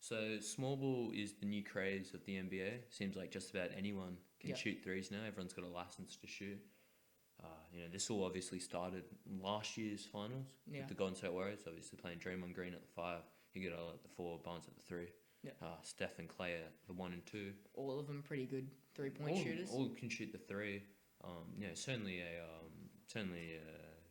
So small ball is the new craze of the NBA. Seems like just about anyone can Yeah. shoot threes now. Everyone's got a license to shoot. This all obviously started in last year's finals Yeah. with the Golden State Warriors. Obviously playing Draymond Green at the 5, Iguodala at the 4, Barnes at the 3. Yeah. Steph and Clay at the 1 and 2. All of them pretty good 3-point shooters. All can shoot the 3. Certainly a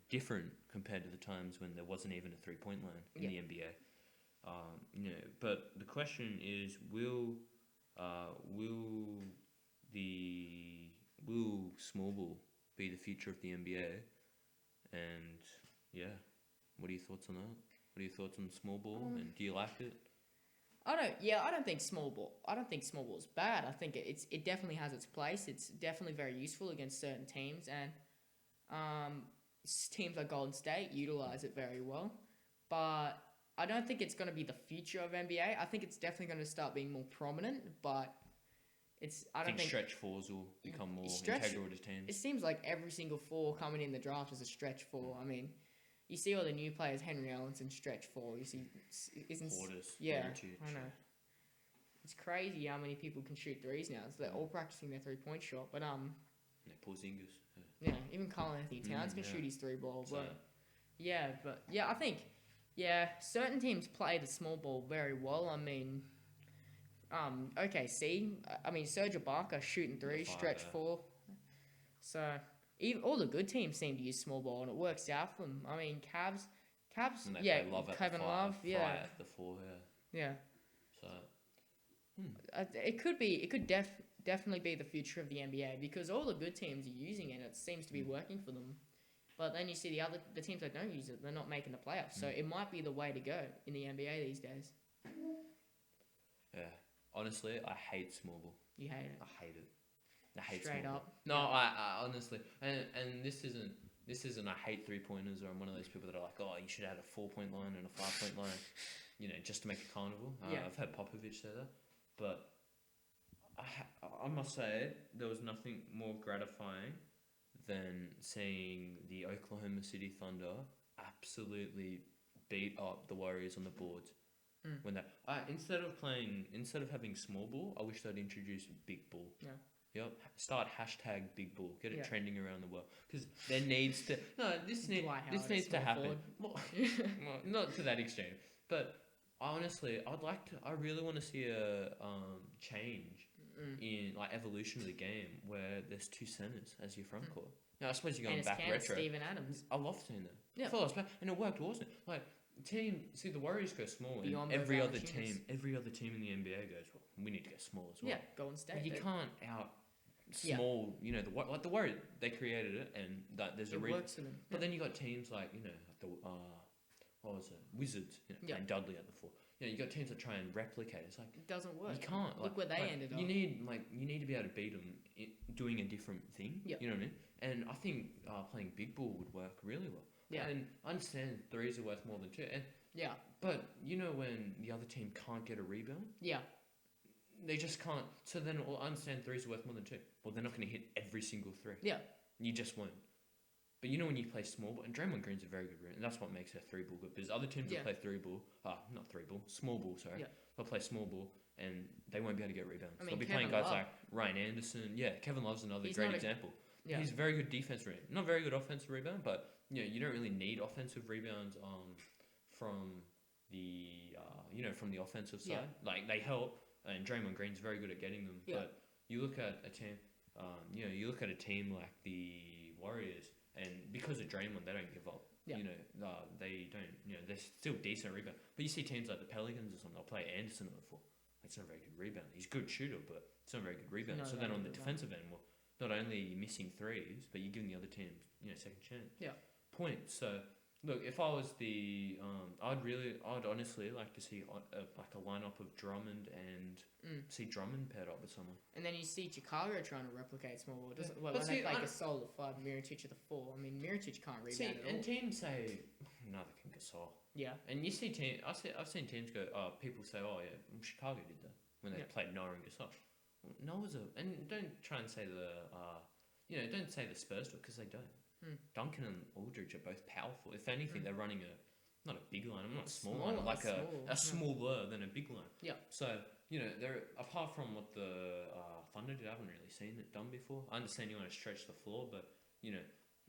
different compared to the times when there wasn't even a 3-point line in Yeah. the NBA. But the question is, will small ball be the future of the NBA? And yeah, what are your thoughts on that? What are your thoughts on small ball? And do you like it? I don't think small ball. I don't think small ball is bad. I think it definitely has its place. It's definitely very useful against certain teams, and teams like Golden State utilize it very well. But I don't think it's going to be the future of NBA. I think it's definitely going to start being more prominent, but I don't think stretch fours will become more integral to teams. It seems like every single 4 coming in the draft is a stretch 4. I mean, you see all the new players, Henry Ellenson, stretch 4. You see, Portis, yeah, Mirotic. I know. It's crazy how many people can shoot threes now. So they're all practicing their 3-point shot. But Porzingis. yeah, even Karl Anthony Towns can shoot his 3-ball. I think certain teams play the small ball very well. I mean, OKC. I mean, Serge Ibaka shooting 3, stretch 4. So all the good teams seem to use small ball, and it works out for them. I mean, Cavs, yeah, Kevin Love, yeah, at the 4, yeah. So it could definitely be the future of the NBA because all the good teams are using it. It seems to be working for them. But then you see the teams that don't use it, they're not making the playoffs. So it might be the way to go in the NBA these days. Yeah, honestly, I hate small ball. You hate it. I hate it. I hate Straight small up. ball. No, I honestly, and this isn't. I hate 3-pointers, or I'm one of those people that are like, oh, you should have a 4-point line and a 5-point line, just to make a carnival. I've heard Popovich say that, but I must say there was nothing more gratifying than seeing the Oklahoma City Thunder absolutely beat up the Warriors on the boards. When instead of having small ball, I wish they'd introduce big ball. Yeah. Yep. Start hashtag big ball. Get it trending around the world because there needs to this needs to happen. Well, not to that extreme, but honestly, I really want to see a change in like evolution of the game where there's 2 centers as your front court. Now I suppose you're going back retro. Steven Adams. I love seeing that. Yeah. And it worked, wasn't it? Like the Warriors go small, Beyond and every other team in the NBA goes, well, we need to go small as well. Yeah, Golden State. You can't out small. The Warriors, they created it, and there's a reason. Works for them. But then you got teams like the what was it, Wizards, and Dudley at the 4. You got teams that try and replicate. It's like it doesn't work. You can't. Look where they ended up. You need to be able to beat them doing a different thing. Yep. You know what I mean? And I think playing big ball would work really well. Yeah. And I understand 3s are worth more than 2. And but when the other team can't get a rebound. Yeah. They just can't. So then I understand 3s are worth more than 2. Well, they're not going to hit every single 3. Yeah. You just won't. But when you play small ball, and Draymond Green's a very good ring, and that's what makes their 3-ball good. Because other teams will play 3-ball, not 3-ball, small ball, sorry. Yeah. They'll play small ball, and they won't be able to get rebounds. I mean, They'll be Kevin playing guys Love. like Ryan Anderson. Yeah, Kevin Love's another great example. Yeah. He's a very good defense rebound. Not very good offensive rebound, but you don't really need offensive rebounds from the offensive side. Yeah. Like they help, and Draymond Green's very good at getting them. Yeah. But you look at a team, like the Warriors, and because of Draymond, they don't give up. Yeah. They don't. They're still decent rebound. But you see teams like the Pelicans or something. They'll play Anderson on the 4. It's not a very good rebound. He's a good shooter, but it's not a very good rebound. So then on the defensive end, well, not only are you missing 3s, but you're giving the other team, second chance. Yeah. Points. So look, if I was I'd honestly like to see a lineup of Drummond and see Drummond paired up with someone. And then you see Chicago trying to replicate small ball. When But they play Gasol at 5, Mirotic at the 4. I mean, Mirotic can't rebound at all. And teams say, no, they can Gasol. Yeah. And you see I've seen teams go, people say, oh yeah, Chicago did that when they played Noah and Gasol. Well, Noah's and don't try and say don't say the Spurs do it because they don't. Duncan and Aldridge are both powerful. If anything, they're running not a big line. I'm not a small Small, line. Like small, a smaller than a big line. Yeah. So there apart from what the Thunder did, I haven't really seen it done before. I understand you want to stretch the floor, but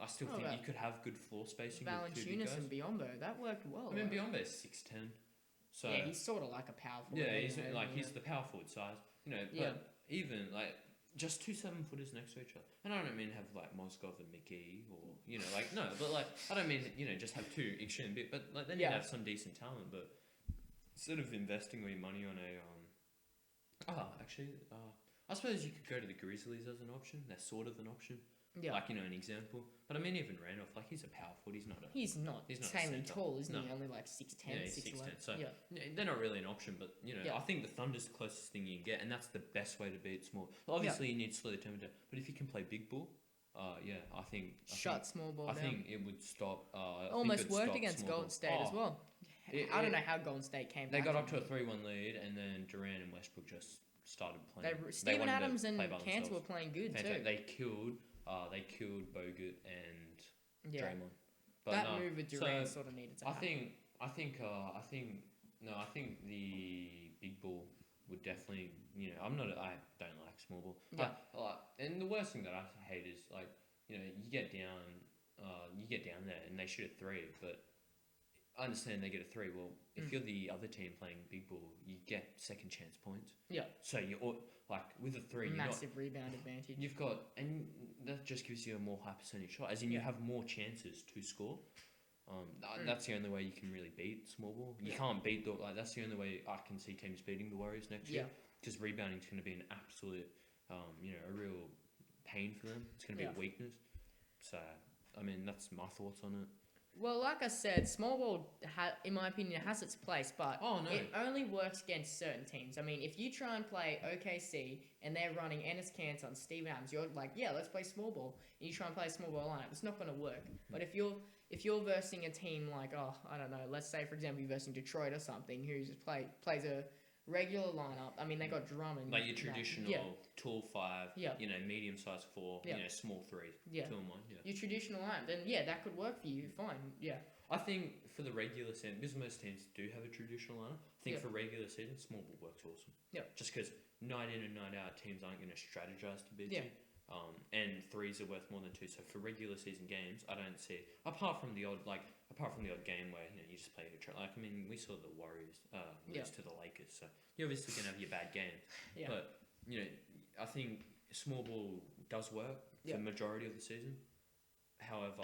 I still think you could have good floor spacing with two big guys. Valanciunas and Biombo, that worked well. I mean, Biombo is 6'10", so yeah, he's sort of like a power forward. yeah, he's anyway, he's the power forward size, But even just 2 7-footers next to each other, and I don't mean have like Mozgov and McGee or no, but I don't mean just have two extreme bit, but then you have some decent talent, but instead of investing all your money on I suppose you could go to the Grizzlies as an option. They're sort of an option. Yeah. An example. But I mean, even Randolph, he's a power forward. He's not insanely tall, isn't he? Only like 6'10", yeah, 6'10". So they're not really an option. But I think the Thunder's the closest thing you can get, and that's the best way to beat small. Obviously, you need to slow the tempo down. But if you can play big ball, I think small ball. I think it would stop. Almost worked against Golden State as well. I don't know how Golden State came. They got up to a 3-1 lead, and then Durant and Westbrook just started playing. Steven Adams and Kanter were playing good too. They killed Bogut and Draymond. But that move with Durant sort of needed to happen. I think the big ball would definitely. I don't like small ball. Yeah. And the worst thing that I hate is you get down there and they shoot a 3, but I understand they get a 3. Well, if you're the other team playing big ball, you get second chance points. Yeah. So you're with a 3, massive rebound advantage. You've got, and that just gives you a more high percentage shot, as in you have more chances to score. That's the only way you can really beat small ball. You can't beat that's the only way I can see teams beating the Warriors next year. Because rebounding is going to be an absolute, a real pain for them. It's going to be a weakness. So, I mean, that's my thoughts on it. Well, like I said, small ball, in my opinion, has its place, but it only works against certain teams. I mean, if you try and play OKC and they're running Enes Kanter and Steve Adams, you're like, let's play small ball. And you try and play a small ball lineup, it's not going to work. But if you're versing a team like, I don't know, let's say, for example, you're versing Detroit or something, who just plays a regular lineup. I mean, they got Drummond. Like your traditional tall 5, medium size 4, small 3, 2 and 1. Yeah. Your traditional lineup, then that could work for you. Fine. Yeah. I think for the regular season, because most teams do have a traditional lineup, I think for regular season, small ball works awesome. Yeah. Just because night in and night out, teams aren't going to strategize to beat you. And 3s are worth more than 2. So for regular season games, I don't see, apart from the odd game where you just play we saw the Warriors lose to the Lakers, so you're obviously gonna have your bad games. But I think small ball does work for the majority of the season. However,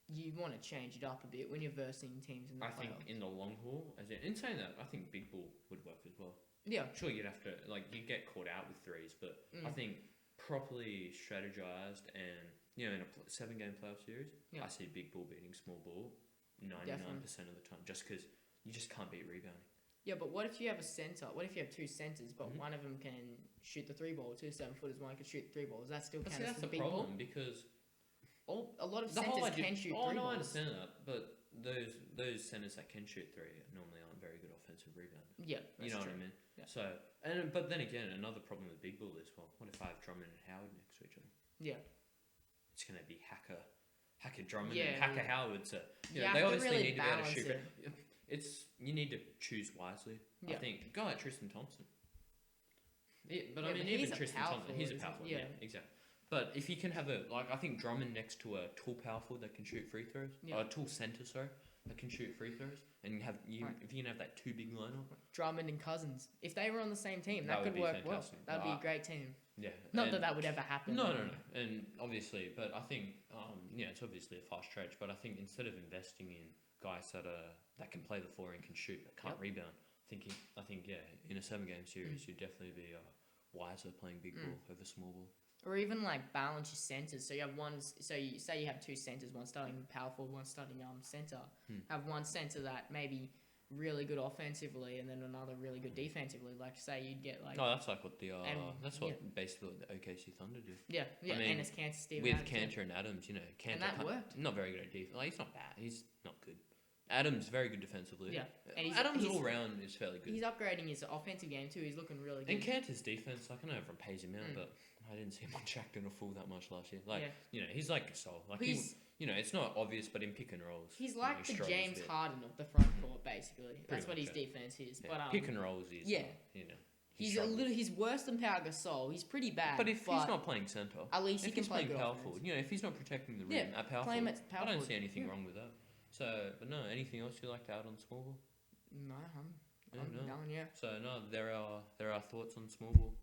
you want to change it up a bit when you're versing teams in the playoffs. I think in the long haul, in saying that, I think big ball would work as well. Yeah. Sure, you'd have to you'd get caught out with 3s, but I think properly strategized and in a 7-game playoff series, I see big ball beating small ball 99% of the time, just because you just can't beat rebounding. Yeah, but what if you have a center? What if you have 2 centers, but one of them can shoot the 3 ball, 2 7-footers, one can shoot the 3 balls? That still counts as the big ball? Because a lot of centers can shoot 3 balls. No, I understand that, but those centers that can shoot 3 normally aren't very good offensive rebounders. Yeah, you know what I mean. Yeah. So, but then again, another problem with big ball is, what if I have Drummond and Howard next to each other? Yeah, it's gonna be Hacker Drummond and Hacker Howard. So they obviously really need to be able to shoot. It. You need to choose wisely. Yeah. I think a guy like Tristan Thompson. But even Tristan Thompson, he's a power forward. Yeah, exactly. But if you can have I think Drummond next to a tall power forward that can shoot free throws, or a tall center, that can shoot free throws, and if you can have that 2 big lineup, Drummond and Cousins, if they were on the same team, that could work fantastic. Well. That'd be a great team. Yeah. Not that would ever happen. No. And obviously, but I think it's obviously a fast stretch, but I think instead of investing in guys that can play the 4 and can shoot but can't rebound, I think in a 7-game series you'd definitely be wiser playing big ball over small ball. Or even balance your centers. So you have one. So you say you have 2 centers, one starting power forward, one starting center. Have one center that maybe really good offensively, and then another really good defensively. Like say you'd get that's like what the basically what the OKC Thunder do. Yeah. I mean, Enes Kanter, Steve with Adams, Kanter and Adams, Kanter and that worked. Not very good at defense. He's not bad. He's not good. Adams very good defensively. Yeah, and Adams he's all round is fairly good. He's upgrading his offensive game too. He's looking really good. And Cantor's defense, like I know everyone pays him out, but I didn't see him on Shackton or Full that much last year. Like he's like Gasol. Like it's not obvious, but in pick and rolls, he's like the James Harden of the front court, basically. That's what his defense is. Yeah. But pick and rolls is He's worse than Pau Gasol. He's pretty bad. But if he's not playing centre, at least he can play good power offense. forward. If he's not protecting the rim at power forward, I don't see anything wrong with that. So, but no, anything else you like to add on small ball? No, I'm done. Yeah. So no, there are thoughts on small ball.